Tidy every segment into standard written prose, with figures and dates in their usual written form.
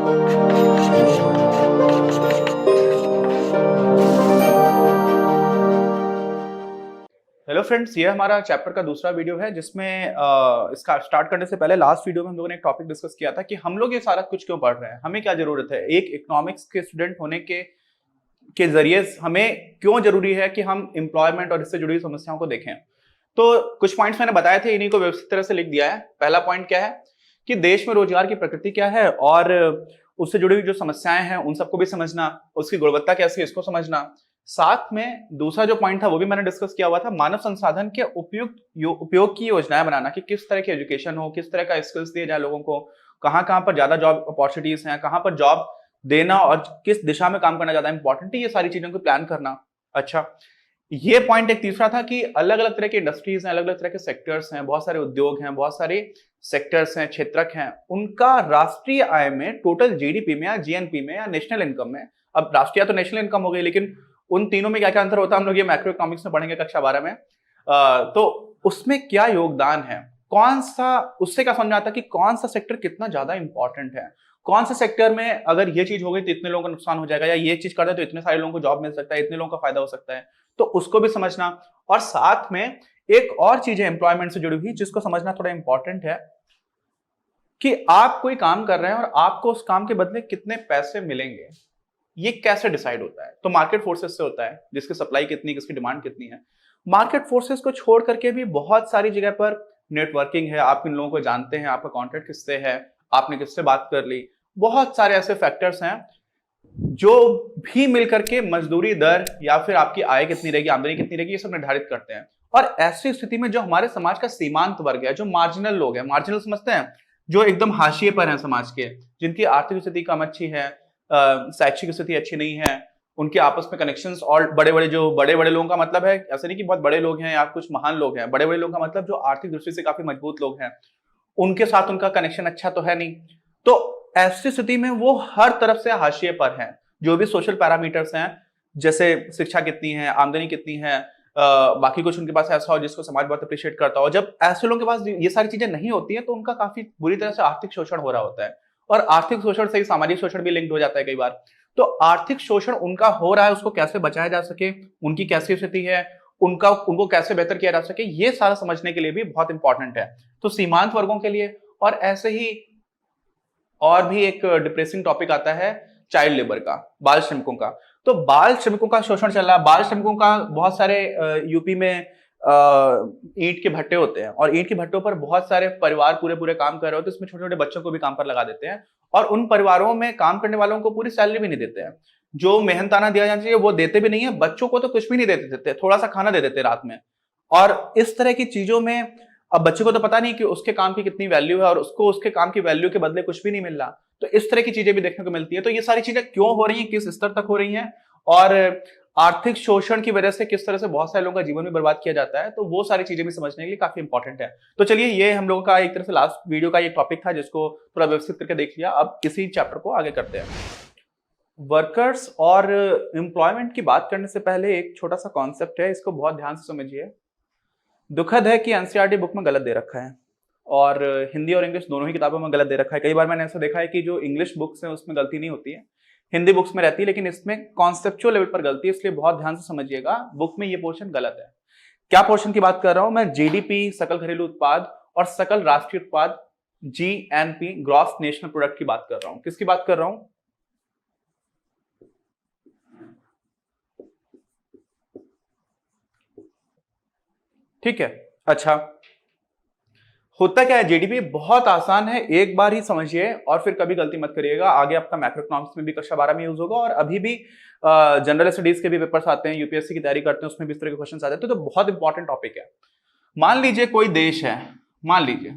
Hello friends, ये हमारा chapter का दूसरा वीडियो है जिसमें इसका स्टार्ट करने से पहले लास्ट वीडियो में हम लोगों ने एक टॉपिक डिस्कस किया था कि हम लोग ये सारा कुछ क्यों पढ़ रहे हैं, हमें क्या जरूरत है, एक इकोनॉमिक्स के स्टूडेंट होने के जरिए हमें क्यों जरूरी है कि हम एम्प्लॉयमेंट और इससे जुड़ी हुई समस्याओं को देखें। तो कुछ पॉइंट्स मैंने बताए थे, इन्हीं को व्यवस्थित तरह से लिख दिया है। पहला पॉइंट क्या है कि देश में रोजगार की प्रकृति क्या है और उससे जुड़ी हुई जो समस्याएं हैं उन सबको भी समझना, उसकी गुणवत्ता कैसी है इसको समझना। साथ में दूसरा जो पॉइंट था वो भी मैंने डिस्कस किया हुआ था, मानव संसाधन के उपयोग की योजनाएं बनाना कि किस तरह की एजुकेशन हो, किस तरह का स्किल्स दिए जाए लोगों को, कहाँ कहाँ पर ज्यादा जॉब अपॉर्चुनिटीज हैं, कहाँ पर जॉब देना और किस दिशा में काम करना ज्यादा इंपॉर्टेंट है, ये सारी चीजों को प्लान करना। अच्छा, ये पॉइंट एक तीसरा था कि अलग अलग तरह के इंडस्ट्रीज हैं, अलग अलग तरह के सेक्टर्स हैं, बहुत सारे उद्योग हैं, बहुत सारे सेक्टर्स हैं, क्षेत्रक हैं, उनका राष्ट्रीय आय में, टोटल जीडीपी में या जीएनपी में या नेशनल इनकम में, अब राष्ट्रीय तो नेशनल इनकम हो गई, लेकिन उन तीनों में क्या क्या अंतर होता है हम लोग ये मैक्रो इकोनॉमिक्स में पढ़ेंगे कक्षा 12 में। तो उसमें क्या योगदान है, कौन सा, उससे क्या समझ आता है कि कौन सा सेक्टर कितना ज्यादा इंपॉर्टेंट है, कौन सा सेक्टर में अगर ये चीज हो गई तो इतने लोगों का नुकसान हो जाएगा, या ये चीज कर दे तो इतने सारे लोगों को जॉब मिल सकता है, इतने लोगों का फायदा हो सकता है, तो उसको भी समझना। और साथ में एक और चीज है एम्प्लॉयमेंट से जुड़ी हुई जिसको समझना थोड़ा इंपॉर्टेंट है कि आप कोई काम कर रहे हैं और आपको उस काम के बदले कितने पैसे मिलेंगे, ये कैसे डिसाइड होता है। तो मार्केट फोर्सेस से होता है, जिसकी सप्लाई कितनी, किसकी डिमांड कितनी है। मार्केट फोर्सेस को छोड़ करके भी बहुत सारी जगह पर नेटवर्किंग है, आप इन लोगों को जानते हैं, आपका कॉन्टेक्ट किससे है, आपने किससे बात कर ली, बहुत सारे ऐसे फैक्टर्स हैं जो भी मिलकर के मजदूरी दर या फिर आपकी आय कितनी रहेगी, आमदनी कितनी रहेगी, ये सब निर्धारित करते हैं। और ऐसी स्थिति में जो हमारे समाज का सीमांत वर्ग है, जो मार्जिनल लोग हैं, मार्जिनल समझते हैं, जो एकदम हाशिए पर हैं समाज के, जिनकी आर्थिक स्थिति कम अच्छी है, शैक्षिक स्थिति अच्छी नहीं है, उनके आपस में कनेक्शंस, और बड़े बड़े लोगों का मतलब है ऐसा नहीं कि बहुत बड़े लोग हैं या कुछ महान लोग हैं, बड़े लोगों का मतलब जो आर्थिक दृष्टि से काफी मजबूत लोग हैं, उनके साथ उनका कनेक्शन अच्छा तो है नहीं। तो ऐसी स्थिति में वो हर तरफ से हाशिए पर हैं। जो भी सोशल पैरामीटर्स हैं, जैसे शिक्षा कितनी है, आमदनी कितनी है, बाकी कुछ उनके पास ऐसा हो जिसको समाज बहुत अप्रिशिएट करता हो, जब ऐसे लोगों के पास ये सारी चीजें नहीं होती है तो उनका काफी बुरी तरह से आर्थिक शोषण हो रहा होता है। और आर्थिक शोषण से ही सामाजिक शोषण भी लिंक्ड हो जाता है कई बार। तो आर्थिक शोषण उनका हो रहा है, उसको कैसे बचाया जा सके, उनकी कैसी स्थिति है, उनको कैसे बेहतर किया जा सके, ये सारा समझने के लिए भी बहुत इंपॉर्टेंट है। तो सीमांत वर्गों के लिए, और ऐसे ही और भी एक डिप्रेसिंग टॉपिक आता है चाइल्ड लेबर का, बाल श्रमिकों का। तो बाल श्रमिकों का शोषण चल रहा है। बाल श्रमिकों का बहुत सारे यूपी में ईंट के भट्टे होते हैं, और ईंट के भट्टों पर बहुत सारे परिवार पूरे काम कर रहे होते हैं, उसमें छोटे छोटे बच्चों को भी काम पर लगा देते हैं, और उन परिवारों में काम करने वालों को पूरी सैलरी भी नहीं देते हैं। जो मेहनताना दिया जाना चाहिए वो देते भी नहीं है, बच्चों को तो कुछ भी नहीं देते, थोड़ा सा खाना दे देते रात में। और इस तरह की चीजों में अब बच्चे को तो पता नहीं कि उसके काम की कितनी वैल्यू है, और उसको उसके काम की वैल्यू के बदले कुछ भी नहीं मिल रहा। तो इस तरह की चीजें भी देखने को मिलती है। तो ये सारी चीजें क्यों हो रही हैं, किस स्तर तक हो रही हैं, और आर्थिक शोषण की वजह से किस तरह से बहुत सारे लोगों का जीवन भी बर्बाद किया जाता है, तो वो सारी चीजें भी समझने के लिए काफी इंपॉर्टेंट है। तो चलिए, ये हम लोगों का एक तरह से लास्ट वीडियो का एक टॉपिक था जिसको थोड़ा व्यवस्थित करके देख लिया। अब किसी चैप्टर को आगे करते हैं। वर्कर्स और एम्प्लॉयमेंट की बात करने से पहले एक छोटा सा कॉन्सेप्ट है, इसको बहुत ध्यान से समझिए। दुखद है कि एनसीईआरटी बुक में गलत दे रखा है, और हिंदी और इंग्लिश दोनों ही किताबों में गलत दे रखा है। कई बार मैंने ऐसा देखा है कि जो इंग्लिश बुक्स हैं उसमें गलती नहीं होती है, हिंदी बुक्स में रहती है, लेकिन इसमें कॉन्सेप्चुअल लेवल पर गलती है, इसलिए बहुत ध्यान से समझिएगा। बुक में ये पोर्शन गलत है। क्या पोर्शन की बात कर रहा हूं मैं? जीडीपी, सकल घरेलू उत्पाद, और सकल राष्ट्रीय उत्पाद, जीएनपी, ग्रॉस नेशनल प्रोडक्ट की बात कर रहा हूं। किसकी बात कर रहा हूं? ठीक है। अच्छा, होता क्या है, जीडीपी बहुत आसान है, एक बार ही समझिए और फिर कभी गलती मत करिएगा। आगे आपका मैक्रो इकोनॉमिक्स में भी कक्षा 12 में यूज होगा, और अभी भी जनरल स्टडीज के भी पेपर्स आते हैं, यूपीएससी की तैयारी करते हैं, उसमें भी इस तरह के क्वेश्चन आते हैं। तो बहुत इंपॉर्टेंट टॉपिक है। मान लीजिए कोई देश है, मान लीजिए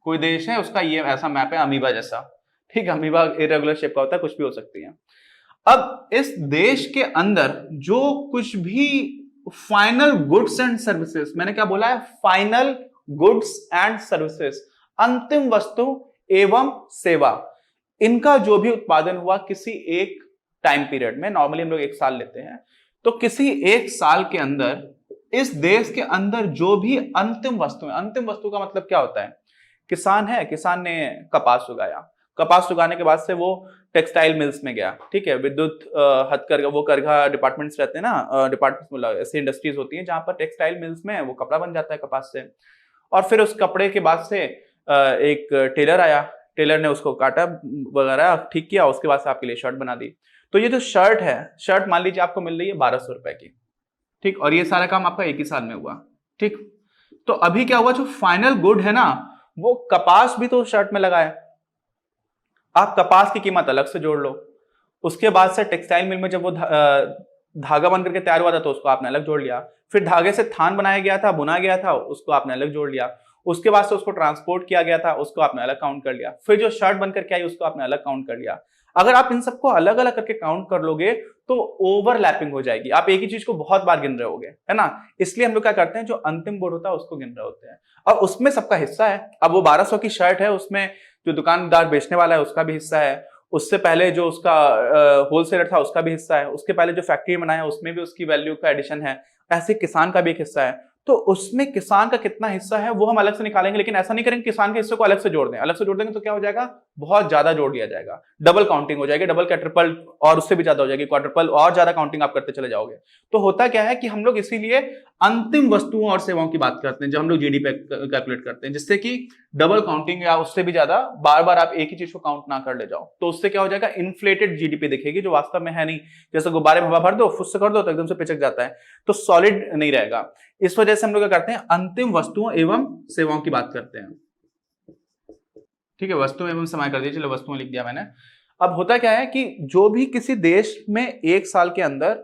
कोई देश है, उसका ये ऐसा मैप है अमीबा जैसा। ठीक है, अमीबा इरेगुलर शेप का होता है, कुछ भी हो सकती है। अब इस देश के अंदर जो कुछ भी फाइनल गुड्स एंड सर्विसेज, मैंने क्या बोला है? फाइनल गुड्स एंड सर्विसेज, अंतिम वस्तु एवं सेवा, इनका जो भी उत्पादन हुआ किसी एक टाइम पीरियड में, नॉर्मली हम लोग 1 साल लेते हैं, तो किसी 1 साल के अंदर इस देश के अंदर जो भी अंतिम वस्तु है, अंतिम वस्तु का मतलब क्या होता है? किसान है, किसान ने कपास उगाया, कपास सुखाने के बाद से वो टेक्सटाइल मिल्स में गया, ठीक है, विद्युत हथकरघा, वो करघा डिपार्टमेंट्स रहते हैं ना, डिपार्टमेंट्स ऐसी इंडस्ट्रीज होती हैं जहां पर टेक्सटाइल मिल्स में वो कपड़ा बन जाता है कपास से। और फिर उस कपड़े के बाद से एक टेलर आया, टेलर ने उसको काटा वगैरह, ठीक किया, उसके बाद से आपके लिए शर्ट बना दी। तो ये जो शर्ट है, शर्ट मान लीजिए आपको मिल रही है 1200 रुपए की, ठीक, और ये सारा काम आपका एक ही साल में हुआ, ठीक। तो अभी क्या हुआ, जो फाइनल गुड है ना, वो कपास भी तो शर्ट में लगा है, आप कपास की कीमत अलग से जोड़ लो, उसके बाद से टेक्सटाइल मिल में जब वो धागा बन करके तैयार हुआ था तो उसको आपने अलग जोड़ लिया, फिर धागे से थान बनाया गया था, बुना गया था, उसको आपने अलग जोड़ लिया, उसके बाद से उसको ट्रांसपोर्ट किया गया था, उसको आपने अलग काउंट कर लिया, फिर जो शर्ट बनकर के आई उसको आपने अलग काउंट कर लिया। अगर आप इन सबको अलग अलग करके काउंट कर लोगे तो ओवरलैपिंग हो जाएगी, आप एक ही चीज को बहुत बार गिन रहे होगे, है ना। इसलिए हम लोग क्या करते हैं, जो अंतिम बोर्ड होता है उसको गिन रहे होते हैं, और उसमें सबका हिस्सा है। अब वो 1200 की शर्ट है, उसमें जो दुकानदार बेचने वाला है उसका भी हिस्सा है, उससे पहले जो उसका होलसेलर था उसका भी हिस्सा है, उसके पहले जो फैक्ट्री बनाया उसमें भी उसकी वैल्यू का एडिशन है, ऐसे किसान का भी एक हिस्सा है। तो उसमें किसान का कितना हिस्सा है वो हम अलग से निकालेंगे, लेकिन ऐसा नहीं करेंगे किसान के हिस्से को अलग से जोड़ दें, अलग से जोड़ देंगे तो क्या हो जाएगा, बहुत ज्यादा जोड़ दिया जाएगा, डबल काउंटिंग हो जाएगी, डबल क्या ट्रिपल और उससे भी ज्यादा हो जाएगी, क्वाड्रुपल, और ज्यादा काउंटिंग आप करते चले जाओगे। तो होता क्या है कि हम लोग इसीलिए अंतिम वस्तुओं और सेवाओं की बात करते हैं जब हम लोग जीडीपी कैलकुलेट करते हैं, जिससे कि डबल काउंटिंग या उससे भी ज्यादा बार बार आप एक ही चीज को काउंट ना कर ले जाओ, तो उससे क्या हो जाएगा, इन्फ्लेटेड जीडीपी दिखेगी जो वास्तव में है नहीं। जैसे गुब्बारे में हवा भर दो, फुस से कर दो तो एकदम से पिचक जाता है, तो सॉलिड नहीं रहेगा। इस वजह से हम लोग क्या करते हैं, अंतिम वस्तुओं एवं सेवाओं की बात करते हैं, ठीक है। वस्तुएं एवं सेवाएं कर दीजिए, चलो वस्तुएं लिख दिया मैंने। अब होता क्या है कि जो भी किसी देश में एक साल के अंदर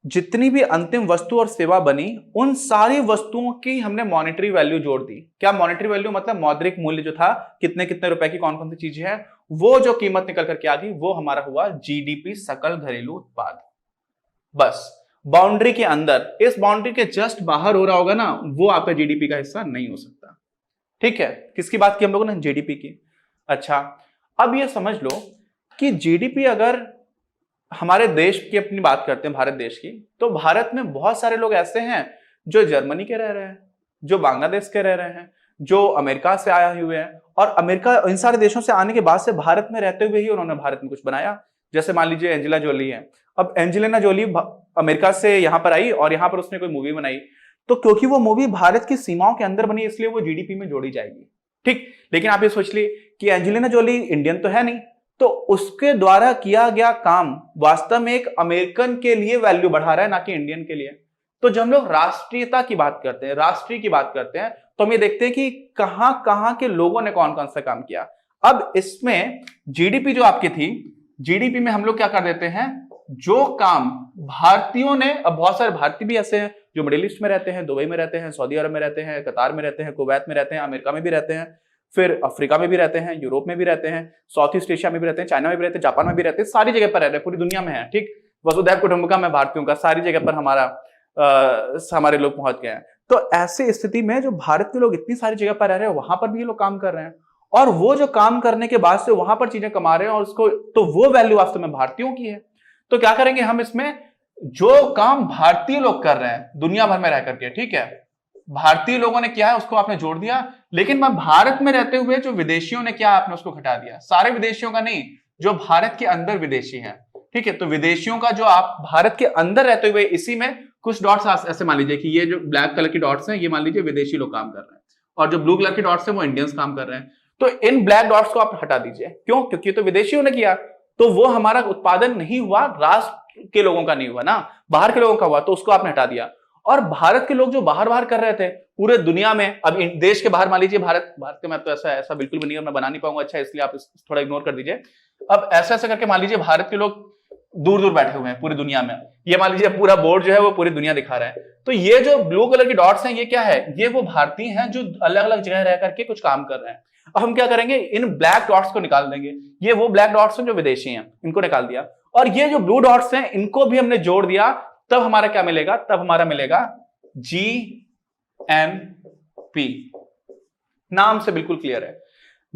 जितनी भी अंतिम वस्तु और सेवा बनी, उन सारी वस्तुओं की हमने मॉनेटरी वैल्यू जोड़ दी। क्या मॉनेटरी वैल्यू मतलब मौद्रिक मूल्य जो था, कितने कितने रुपए की कौन कौन सी चीजें हैं, वो जो कीमत निकल करके आ गई वो हमारा हुआ जीडीपी, सकल घरेलू उत्पाद। बस बाउंड्री के अंदर, इस बाउंड्री के जस्ट बाहर हो रहा होगा ना, वो आपका जीडीपी का हिस्सा नहीं हो सकता, ठीक है। किसकी बात की हम लोगों ने, जीडीपी की। अच्छा, अब ये समझ लो कि जीडीपी अगर हमारे देश की अपनी बात करते हैं, भारत देश की, तो भारत में बहुत सारे लोग ऐसे हैं जो जर्मनी के रह रहे हैं, जो बांग्लादेश के रह रहे हैं, जो अमेरिका से आए हुए हैं, और अमेरिका, इन सारे देशों से आने के बाद से भारत में रहते हुए ही उन्होंने भारत में कुछ बनाया। जैसे मान लीजिए एंजेला जोली है, अब एंजेलिना जोली अमेरिका से यहां पर आई और यहां पर उसने कोई मूवी बनाई, तो क्योंकि वो मूवी भारत की सीमाओं के अंदर बनी इसलिए वो जीडीपी में जोड़ी जाएगी, ठीक। लेकिन आप ये सोच लिए कि एंजेलिना जोली इंडियन तो है नहीं, तो उसके द्वारा किया गया काम वास्तव में एक अमेरिकन के लिए वैल्यू बढ़ा रहा है, ना कि इंडियन के लिए। तो जब हम लोग राष्ट्रीयता की बात करते हैं, राष्ट्रीय की बात करते हैं, तो हम ये देखते हैं कि कहां कहां के लोगों ने कौन कौन सा काम किया। अब इसमें जीडीपी जो आपकी थी, जीडीपी में हम लोग क्या कर देते हैं, जो काम भारतीयों ने, अब बहुत सारे भारतीय भी ऐसे हैं जो मिडिल ईस्ट में रहते हैं, दुबई में रहते हैं, सऊदी अरब में रहते हैं, कतार में रहते हैं, कुवैत में रहते हैं, अमेरिका में भी रहते हैं, फिर अफ्रीका में भी रहते हैं, यूरोप में भी रहते हैं, साउथ ईस्ट एशिया में भी रहते हैं, चाइना में भी रहते हैं, जापान में भी रहते हैं, सारी जगह पर रह रहे हैं, पूरी दुनिया में है, ठीक। वसुधैव कुटुंबकम में भारतीयों का, सारी जगह पर हमारे लोग पहुंच गए हैं। तो ऐसी स्थिति में जो भारत के लोग इतनी सारी जगह पर रह रहे हैं, वहां पर भी ये लोग काम कर रहे हैं, और वो जो काम करने के बाद से वहां पर चीजें कमा रहे हैं, और उसको, तो वो वैल्यू वास्तव में भारतीयों की है। तो क्या करेंगे हम इसमें, जो काम भारतीय लोग कर रहे हैं दुनिया भर में रह करके, ठीक है, भारतीय लोगों ने किया है उसको आपने जोड़ दिया, लेकिन मैं भारत में रहते हुए जो विदेशियों ने किया आपने उसको घटा दिया। सारे विदेशियों का नहीं, जो भारत के अंदर विदेशी हैं, ठीक है। तो विदेशियों का जो आप भारत के अंदर रहते हुए, इसी में कुछ डॉट्स ऐसे मान लीजिए कि ये जो ब्लैक कलर की डॉट्स हैं, ये मान लीजिए विदेशी लोग काम कर रहे हैं, और जो ब्लू कलर की डॉट्स हैं वो इंडियंस काम कर रहे हैं। तो इन ब्लैक डॉट्स को आप हटा दीजिए, क्यों, क्योंकि तो विदेशियों ने किया, तो वो हमारा उत्पादन नहीं हुआ, राष्ट्र के लोगों का नहीं हुआ ना, बाहर के लोगों का हुआ, तो उसको आपने हटा दिया। और भारत के लोग जो बाहर बाहर कर रहे थे पूरे दुनिया में, अब देश के बाहर मान लीजिए, भारत के मैं तो ऐसा बिल्कुल भी नहीं, मैं बना नहीं पाऊंगा अच्छा, इसलिए आप थोड़ा इग्नोर कर दीजिए। अब ऐसा करके मान लीजिए भारत के लोग दूर दूर बैठे हुए हैं पूरी दुनिया में, ये मान लीजिए पूरा बोर्ड जो है वो पूरी दुनिया दिखा रहा है, तो ये जो ब्लू कलर की डॉट्स हैं ये क्या है, ये वो भारतीय हैं जो अलग अलग जगह रह करके कुछ काम कर रहे हैं। अब हम क्या करेंगे, इन ब्लैक डॉट्स को निकाल देंगे, ये वो ब्लैक डॉट्स हैं जो विदेशी हैं, इनको निकाल दिया, और ये जो ब्लू डॉट्स हैं इनको भी हमने जोड़ दिया, तब हमारा क्या मिलेगा, तब हमारा मिलेगा जीएनपी। नाम से बिल्कुल क्लियर है,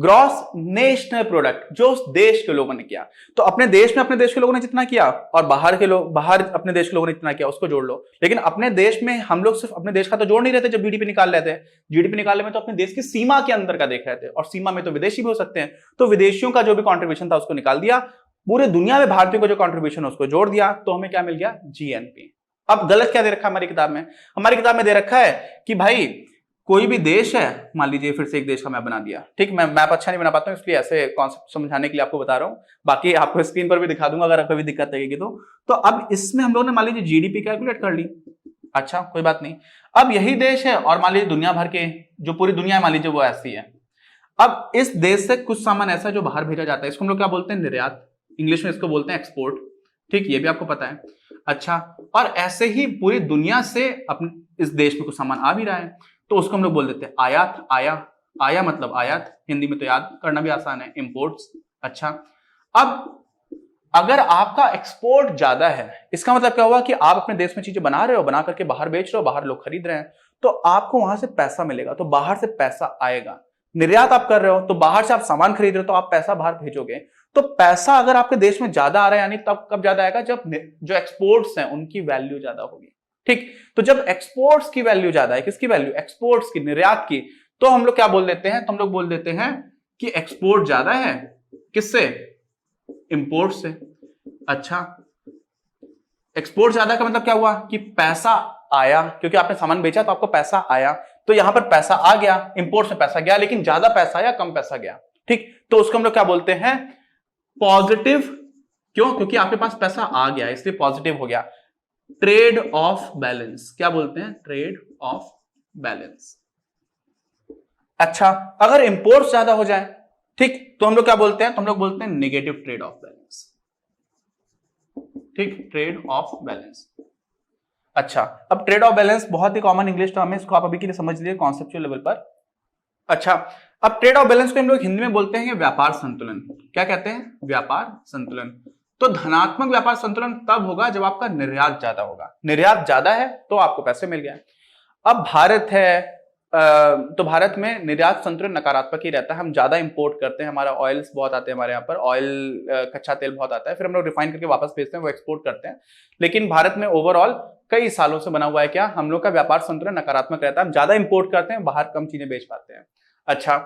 ग्रॉस नेशनल प्रोडक्ट जो उस देश के लोगों ने किया। तो अपने देश में अपने देश के लोगों ने जितना किया और बाहर के लोग बाहर अपने देश के लोगों ने जितना किया उसको जोड़ लो। लेकिन अपने देश में हम लोग सिर्फ अपने देश का तो जोड़ नहीं रहे थे जब जीडीपी निकाल रहे थे। जीडीपी निकालने में तो अपने देश की सीमा के अंदर का देख रहे थे, और सीमा में तो विदेशी भी हो सकते हैं। तो विदेशियों का जो भी कॉन्ट्रीब्यूशन था उसको निकाल दिया, पूरे दुनिया में भारतीयों का जो कॉन्ट्रीब्यूशन उसको जोड़ दिया, तो हमें क्या मिल गया? जीएनपी। अब गलत क्या दे रखा है हमारी किताब में? हमारी किताब में दे रखा है कि भाई कोई भी देश है, मान लीजिए फिर से एक देश का मैप बना दिया, ठीक, मैं मैप अच्छा नहीं बना पाता हूं इसलिए ऐसे कॉन्सेप्ट समझाने के लिए आपको बता रहा हूं, बाकी आपको स्क्रीन पर भी दिखा दूंगा अगर कोई भी दिक्कत लगेगी तो अब इसमें हम लोगों ने मान लीजिए जीडीपी कैलकुलेट कर ली, अच्छा कोई बात नहीं। अब यही देश है और मान लीजिए दुनिया भर के जो पूरी दुनिया है मान लीजिए वो ऐसी है। अब इस देश से कुछ सामान ऐसा जो बाहर भेजा जाता है, इसको हम लोग क्या बोलते हैं? निर्यात। इंग्लिश में इसको बोलते हैं एक्सपोर्ट, ठीक, ये भी आपको पता है। अच्छा, और ऐसे ही पूरी दुनिया से अपने इस देश में कुछ सामान आ भी रहा है तो उसको हम लोग बोल देते हैं आयात। आया मतलब आयात, हिंदी में तो याद करना भी आसान है, इंपोर्ट्स। अच्छा, अब अगर आपका एक्सपोर्ट ज्यादा है, इसका मतलब क्या हुआ कि आप अपने देश में चीजें बना रहे हो, बना करके बाहर बेच रहे हो, बाहर लोग खरीद रहे हैं, तो आपको वहां से पैसा मिलेगा, तो बाहर से पैसा आएगा। निर्यात आप कर रहे हो तो बाहर से आप सामान खरीद रहे हो तो आप पैसा बाहर भेजोगे, तो पैसा अगर आपके देश में ज्यादा आ रहा है यानी तब कब ज्यादा आएगा? जब जो एक्सपोर्ट्स हैं उनकी वैल्यू ज्यादा होगी, ठीक। तो जब एक्सपोर्ट्स की वैल्यू ज्यादा है, किसकी वैल्यू? एक्सपोर्ट्स की, निर्यात की, तो हम लोग क्या बोल देते हैं? तो हम लोग बोल देते हैं कि एक्सपोर्ट ज्यादा है, किससे? इंपोर्ट से। अच्छा, एक्सपोर्ट ज्यादा का मतलब क्या हुआ कि पैसा आया, क्योंकि आपने सामान बेचा तो आपको पैसा आया, तो यहां पर पैसा आ गया, इंपोर्ट से पैसा गया, लेकिन ज्यादा पैसा आया कम पैसा गया, ठीक। तो उसको हम लोग क्या बोलते हैं? पॉजिटिव। क्यों? क्योंकि आपके पास पैसा आ गया इसलिए पॉजिटिव हो गया। ट्रेड ऑफ बैलेंस, क्या बोलते हैं? Trade off balance. अच्छा, अगर इंपोर्ट ज्यादा हो जाए, ठीक, तो हम लोग क्या बोलते हैं? तो हम लोग बोलते हैं नेगेटिव ट्रेड ऑफ बैलेंस, ठीक, ट्रेड ऑफ बैलेंस। अच्छा, अब ट्रेड ऑफ बैलेंस बहुत ही कॉमन इंग्लिश टर्म है, इसको आप अभी के लिए समझ लीजिए कॉन्सेप्चुअल लेवल पर। अच्छा, अब ट्रेड ऑफ बैलेंस को हम लोग हिंदी में बोलते हैं व्यापार संतुलन। क्या कहते हैं? व्यापार संतुलन। तो धनात्मक व्यापार संतुलन तब होगा जब आपका निर्यात ज्यादा होगा। निर्यात ज्यादा है तो आपको पैसे मिल गए। अब भारत है तो भारत में निर्यात संतुलन नकारात्मक ही रहता है, हम ज्यादा इंपोर्ट करते हैं, हमारा ऑयल्स बहुत आते हैं, हमारे यहाँ पर ऑयल कच्चा तेल बहुत आता है, फिर हम लोग रिफाइन करके वापस भेजते हैं, वो एक्सपोर्ट करते हैं। लेकिन भारत में ओवरऑल कई सालों से बना हुआ है क्या? हम लोग का व्यापार संतुलन नकारात्मक रहता है, हम ज्यादा इंपोर्ट करते हैं, बाहर कम चीजें बेच पाते हैं। अच्छा,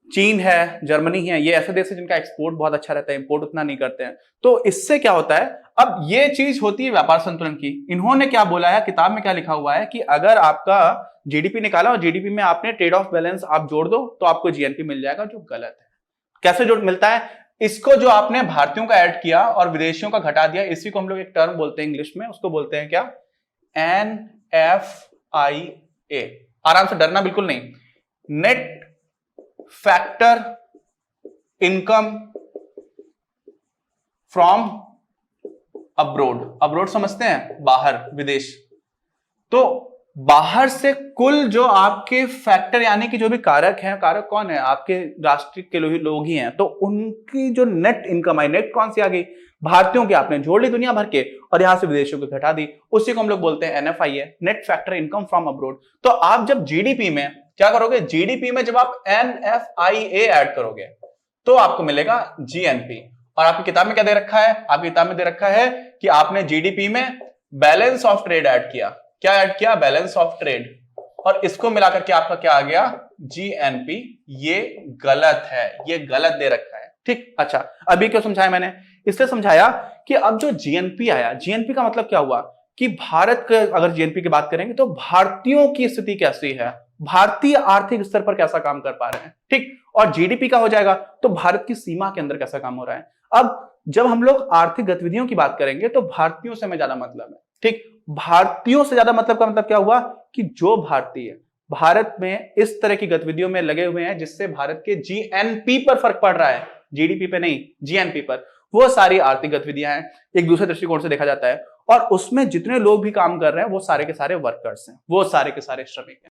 चीन है, जर्मनी है, ये ऐसे देश है जिनका एक्सपोर्ट बहुत अच्छा रहता है, इंपोर्ट उतना नहीं करते हैं। तो इससे क्या होता है? अब ये चीज होती है व्यापार संतुलन की। इन्होंने क्या बोला है, किताब में क्या लिखा हुआ है कि अगर आपका जीडीपी निकाला और जीडीपी में आपने ट्रेड ऑफ बैलेंस आप जोड़ दो तो आपको जीएनपी मिल जाएगा, जो गलत है। कैसे जोड़ मिलता है? इसको जो आपने भारतीयों का ऐड किया और विदेशियों का घटा दिया, इसी को हम लोग एक टर्म बोलते हैं इंग्लिश में, उसको बोलते हैं क्या? NFIA। आराम से, डरना बिल्कुल नहीं। Net factor income from abroad. Abroad समझते हैं? बाहर, विदेश। तो बाहर से कुल जो आपके फैक्टर यानी कि जो भी कारक हैं, कारक कौन है? आपके राष्ट्र के लोग ही हैं, तो उनकी जो नेट इनकम आई, नेट कौन सी आ गई? भारतीयों की आपने जोड़ ली दुनिया भर के और यहां से विदेशियों को घटा दी, उसी को हम लोग बोलते हैं NFIA, net factor income from abroad. तो आप जब जीडीपी में क्या करोगे? जीडीपी में जब आप NFIA ऐड करोगे तो आपको मिलेगा जीएनपी। और आपकी किताब में क्या दे रखा है? आपकी किताब में दे रखा है कि आपने जीडीपी में बैलेंस ऑफ ट्रेड ऐड किया। क्या ऐड किया? बैलेंस ऑफ ट्रेड, और इसको मिलाकर के आपका क्या आ गया? जीएनपी। ये गलत है, ये गलत दे रखा है, ठीक। अच्छा, अभी क्यों समझाया मैंने? इसलिए समझाया कि अब जो जीएनपी आया, जीएनपी का मतलब क्या हुआ कि भारत का अगर जीएनपी की बात करेंगे तो भारतीयों की स्थिति कैसी है, भारतीय आर्थिक स्तर पर कैसा काम कर पा रहे हैं, ठीक। और जीडीपी का हो जाएगा तो भारत की सीमा के अंदर कैसा काम हो रहा है। अब जब हम लोग आर्थिक गतिविधियों की बात करेंगे तो भारतीयों से हमें ज्यादा मतलब है, ठीक। भारतीयों से ज्यादा मतलब का मतलब क्या हुआ कि जो भारतीय भारत में इस तरह की गतिविधियों में लगे हुए हैं जिससे भारत के जीएनपी पर फर्क पड़ रहा है, जीडीपी पे नहीं, जीएनपी पर, वो सारी आर्थिक गतिविधियां हैं, एक दूसरे दृष्टिकोण से देखा जाता है। और उसमें जितने लोग भी काम कर रहे हैं वो सारे के सारे वर्कर्स हैं, वो सारे के सारे श्रमिक हैं।